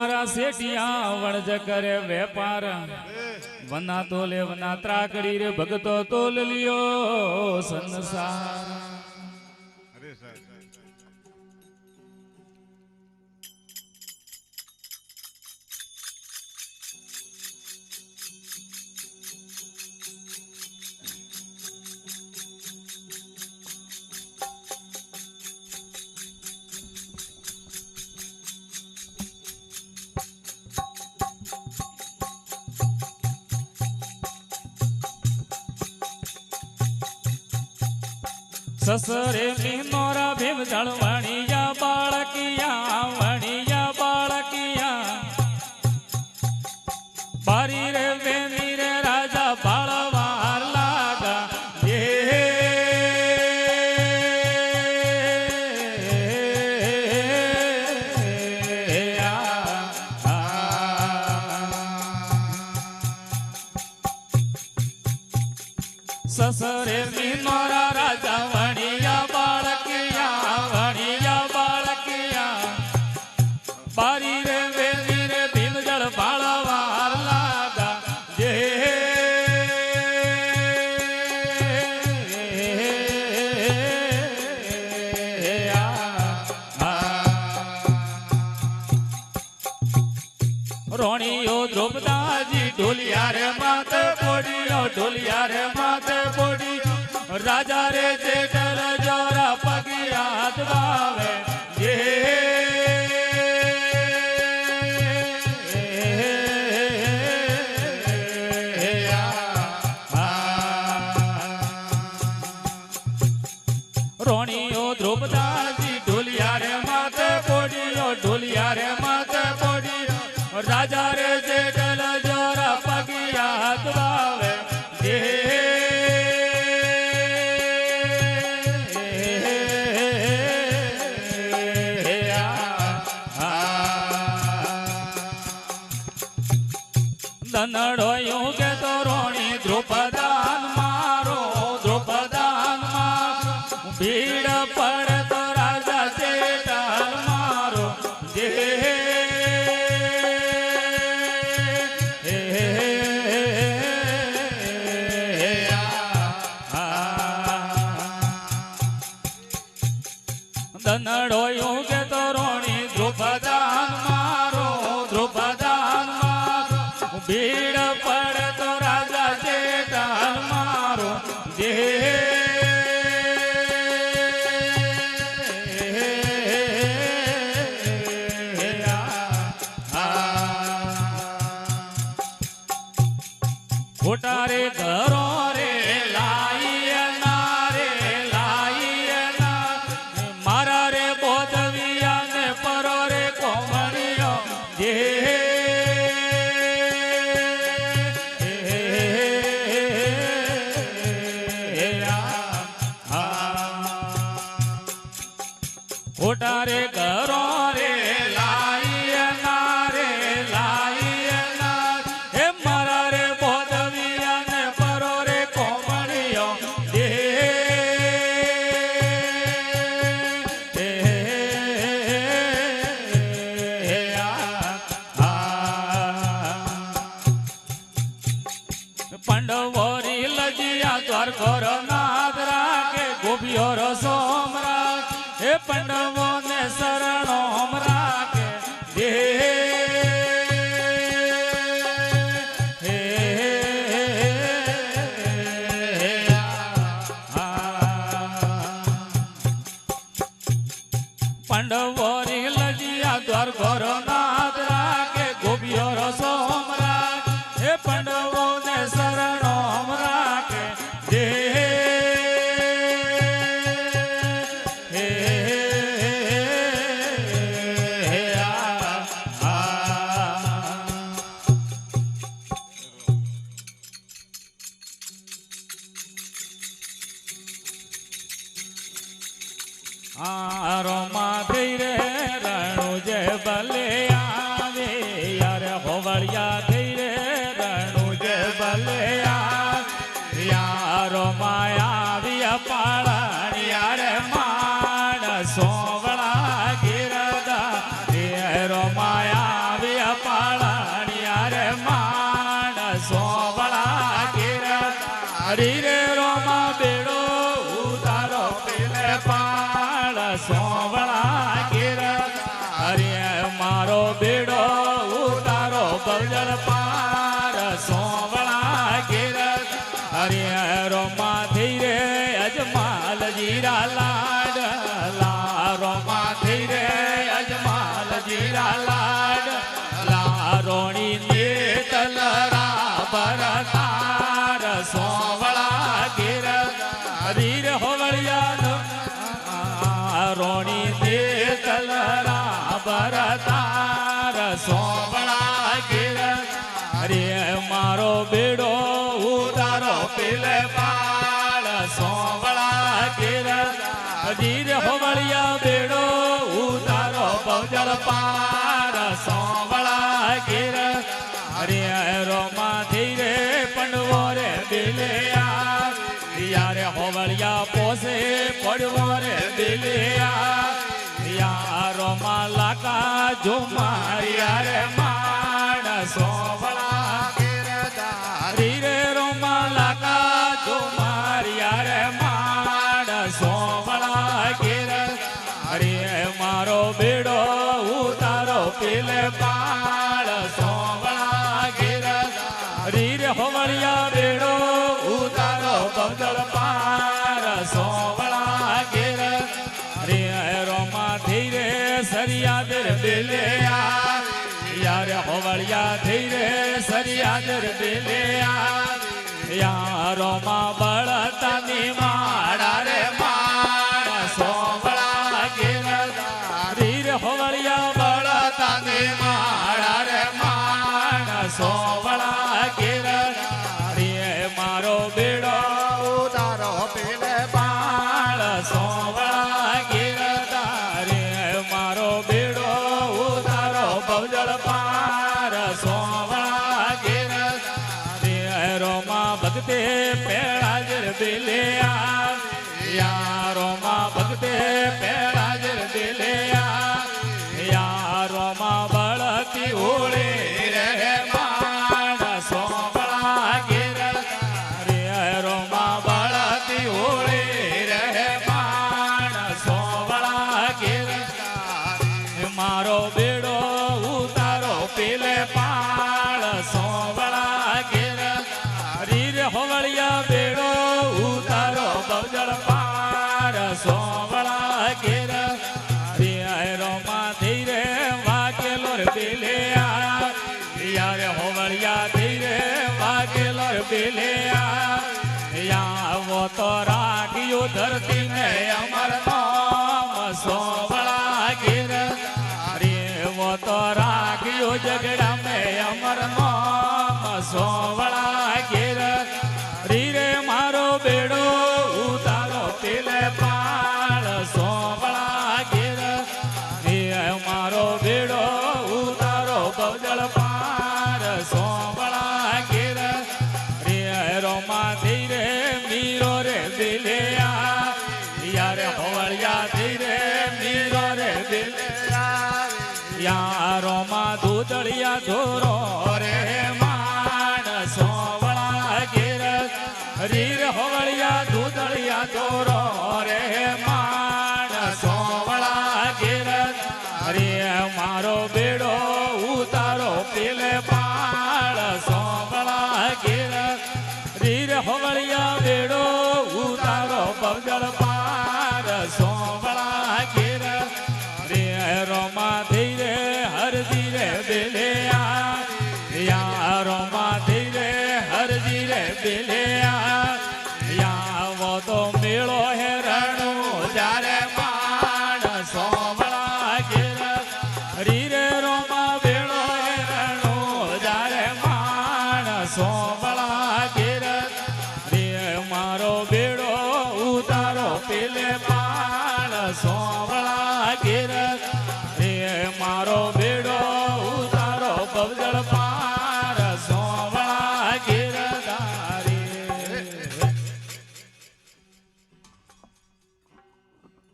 मारा सेठिया वणज करे व्यापार वना तोले वना त्राकड़ी रे भगतो तोल लियो संसार। ससरे मीनोरा भीम जल वणिया बालकिया बारी रे वेनी रे राजा बालवार लागा ये ससरे मीनोरा राजा वणिया बालकिया बारी रे वेनी रे भीम जल बालवार लागा जे रोणियो द्रौपदाजी ढोलिया रे माथे पोड़ियो ढोलिया रे माथे पोड़ी राजा रे जेठल जोरा पगिया दबावे ये रोणियो द्रौपदाजी ढोलिया रे माथे पोड़ियो ढोलिया रे माथे पोड़ी राजा रे जेठल जोरा पगिया दबावे ये धनड़ो यूं के तो रोणी द्रौपदान मारो भीड़ पड़े तो राजा जेठल मारो जे धनड़ो यूं के तो रोणी द्रौपदान मारो भीड़ पड़े तो राजा जेठल मारो जे खोटारे घरों रे लाइए ना मारा रे बोधविया ने परो रे कोमड़ियो जे खोटारे घरों रे लाइए ना हे मारा रे बोधविया ने परो रे कोमड़ियो दे पंडवोरी लजिया द्वार घर नाद राखे गोबियो रो सोमरा हे पंडवों ने शरणों राखे दे पंडवोरी लजिया द्वार घर नाद राखे गोबियो रो सोमरा हे पंडवों ने शरणों राखे दे आरो माधे रे रणु जय बलिया સોવળા ઘેર અરે મારો બેડો ઉતારો બવજળ પાર સોવળા ઘેર અરે રોમા થઈ રે અજમાલ જીરા લાડ રોમા થઈ રે અજમાલ જીરા લાડ રોણી ને તલરા ભરતાર સોવળા ઘેર રીર હોવળિયા રોણી ને તલરા ભરતાર સોવળા ઘેર અરે મારો બેડો ઉતારો પેલે પાળ સોવળા ઘેર રીર હોવળિયા બેડો ઉતારો બવજળ પાર સોવળા ઘેર અરે રોમા થઈ રે પંડવો રે બેલિયા યારે હોવળિયા પોસે પડવો રે બેલિયા યા રોમા લાકા ઝુમારિયા રે માણ સોવળા ઘેર રે રોમા લાકા ઝુમારિયા રે માણ સોવળા ઘેર અરે મારો બેડો ઉતારો પેલે પાળ સોવળા ઘેર રીર હોવળિયા બેડો ઉતારો બવજળ પાર સોવળા ઘેર રે રોમા થઈ રે સરિયાદર બેલિયા યાર હોવળિયા થઈ રે સરિયાદર બેલિયા યા રોમા બળતાની માળા રે માળ સોવળા ઘેર રીર હોવળિયા બળતાની માળા રે માળ સોવળા ઘેર રે મારો બેડો ઉતારો પેલે પાળ સોવળા ઘેર રે મારો બેડો ઉતારો બવજળ પાર સોવળા ઘેર રે રોમા ભગતે પેળાજર બેલિયા યા રોમા ભગતે પેળાજર બેલિયા યા રોમા બળતી ઓળે રે માણ સોવળા ઘેર રે રોમા બળતી ઓળે રે માણ સોવળા ઘેર મારો બેડો ઉતારો પેલે પાળ સોવળા ઘેર રીર હોવળિયા બેડો ઉતારો બવજળ પાર સોવળા ઘેર રે રોમા થઈ રે વાકેલો રે બેલિયા યાર હોવળિયા થઈ રે વાકેલો રે બેલિયા યા વો તો રાખ્યો ધરતી ને અમર નામ સોવળા ઘેર રે વો તો રાખ્યો જગડા મેં અમર નામ સોવળા ઘેર રીરે મારો બેડો ઉતારો પેલે પાળ સોવળા ઘેર રે મારો બેડો ઉતારો બવજળ પાર સોવળા ઘેર રે રોમા થઈ રે મીરો રે બેલિયા યારે હોવળિયા થઈ રે મીરો રે બેલિયા યા રોમા દૂધળિયા ધોરો રે માણ સોવળા ઘેર રીર હોવળિયા દૂધળિયા ધોરો રે માણ સોવળા ઘેર રે મારો બેડો ઉતારો પેલે પાળ સોવળા ઘેર રીર હોવળિયા બેડો ઉતારો બવજળ પાર સોવળા ઘેર રે રોમા થઈ રે હરજી રે બેલિયા યા રોમા થઈ રે હરજી રે બેલિયા યા વો તો મેળો હેરણો જ્યારે માણ સોવળા ઘેર રીરે રોમા બેળો હેરણો જ્યારે માણ સોવળા ઘેર રે મારો બેડો ઉતારો પેલે પાળ સોવળા ઘેર રે મારો